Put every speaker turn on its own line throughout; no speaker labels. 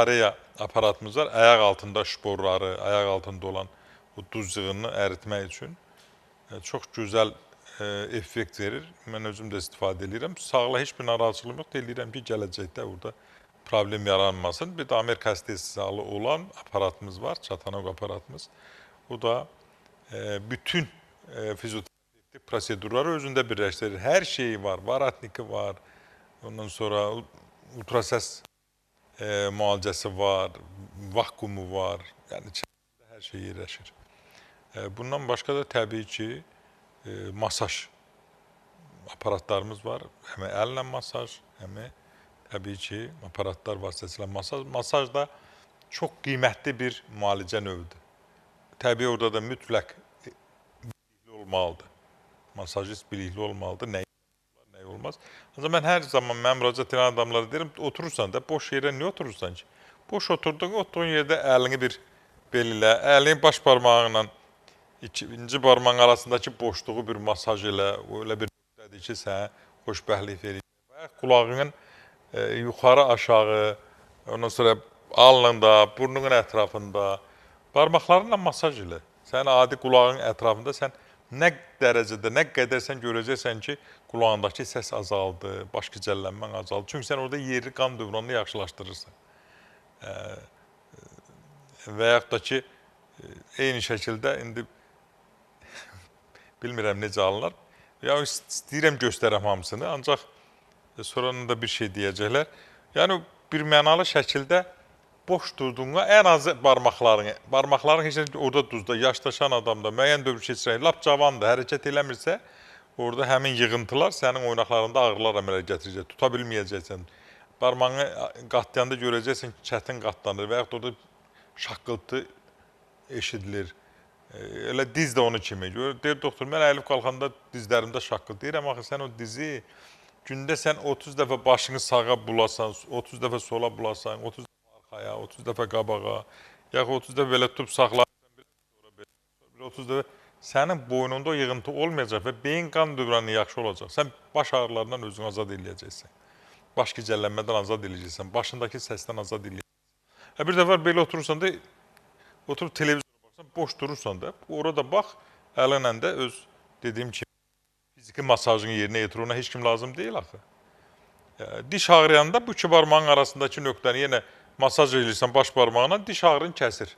Areya aparatımız var. Ayak altında şporları, ayak altında olan bu duz yığınını əritmək üçün çox gözəl effekt verir. Mən özüm də istifadə edirəm. Sağla heç bir narahatçılığım yox. Deyirəm ki, gələcəkdə burada problem yaranmasın. Bir də Amerika istehsalı olan aparatımız var, çatanok aparatımız. Bu da bütün fizyoterapevtik prosedurları özündə birləşdirir. Hər şeyi var. Varatniki var. Ondan sonra ultrases müalicəsi var, vakumu var. Yəni hər şey yerləşir. Bundan başqa da təbii ki, masaj aparatlarımız var. Həm əllə masaj, həm təbii ki, aparatlar vasitəsilə masaj. Masaj da çox qiymətli bir müalicə növüdür. Təbii orada da mütləq bilikli olmalıdır. Masajist bilikli olmalıdır. Nə olmaz. Ancaq mən hər zaman müraciət edən adamlara deyirəm, oturursan da, boş yerə niyə oturursan ki? Boş oturduğun yerdə əlini bir belilə, əlini baş barmağıyla ikinci barmağın arasındakı boşluğu bir masaj elə, öyle bir nöqtədir ki, sənə xoşbəxtlik verir. Qulağının yuxarı aşağı, ondan sonra alnında, burnunun ətrafında, barmaqlarınla masaj elə. Sənin adi qulağın ətrafında sən nə dərəcədə, nə qədər sən görəcəksən ki, qulağındakı səs azaldı, baş gicəllənmən azaldı. Çünki sən orada yerli qan dövranını yaxşılaşdırırsan. Və yaxud da ki, eyni şəkildə indi bilmirəm necə alınır. Yəni, istəyirəm göstərəm hamısını, ancaq sonradan da bir şey deyəcəklər. Yəni, bir mənalı şəkildə boş durduğunda ən azı barmaqların heç orada duzda, yaşlaşan adamda, müəyyən dövr keçirək, lap cavandır, hərəkət eləmirsə, orada həmin yığıntılar sənin oynaqlarında ağrılar əmələ gətirəcək, tuta bilməyəcəksən. Barmağını qatlayanda görəcəksən ki, çətin qatlanır və yaxud orada şaqqıltı eşidilir. Elə diz də onu kimi. Deyir, doktor, mən əyilib qalxanda dizlərimdə şaqqıltı. Deyirəm, axı, sən o dizi gündə sən 30 dəfə başını sağa bulasan, 30 dəfə sola bulasan, 30 dəfə arxaya, 30 dəfə qabağa, yaxud 30 dəfə belə tutub saxlarsan, 30 dəfə sənin boynunda o yığıntı olmayacaq və beyin qan dövranı yaxşı olacaq. Sən baş ağrılarından özünü azad edəcəksən. Baş gicəllənmədən azad edəcəksən. Başındakı səsdən azad edəcəksən. Bir dəfə belə oturursan da, oturub televizora baxsan, boş durursan da, orada bax, əlinlə də öz dediyim kimi fiziki masajını yerinə yetir, ona heç kim lazım deyil axı. Diş ağrıyanda bu iki barmağın arasındakı nöqtəni yenə masaj edirsən baş barmağına, diş ağrını kəsir.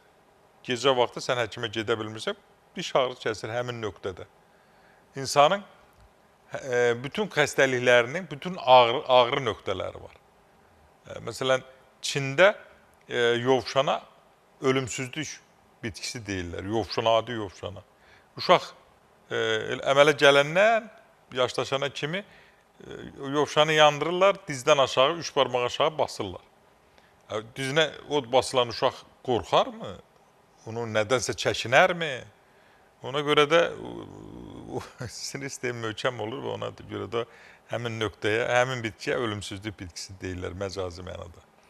Gecə vaxtı sən həkimə gedə bilmirsən, diş ağrı kəsir həmin nöqtədə. İnsanın bütün xəstəliklərinin bütün ağrı nöqtələri var. Məsələn, Çində yovşana ölümsüzlük bitkisi deyirlər, yovşana, adi yovşana. Uşaq əmələ gələndən yaşlaşana kimi yovşanı yandırırlar, dizdən aşağı, 3 barmaq aşağı basırlar. Dizinə od basılan uşaq qorxarmı? Onu nədənsə çəkinərmi? Ona görə də sinir sistemi möhkəm olur və ona görə də həmin nöqtəyə, həmin bitkiyə ölümsüzlük bitkisi deyirlər məcazi mənada.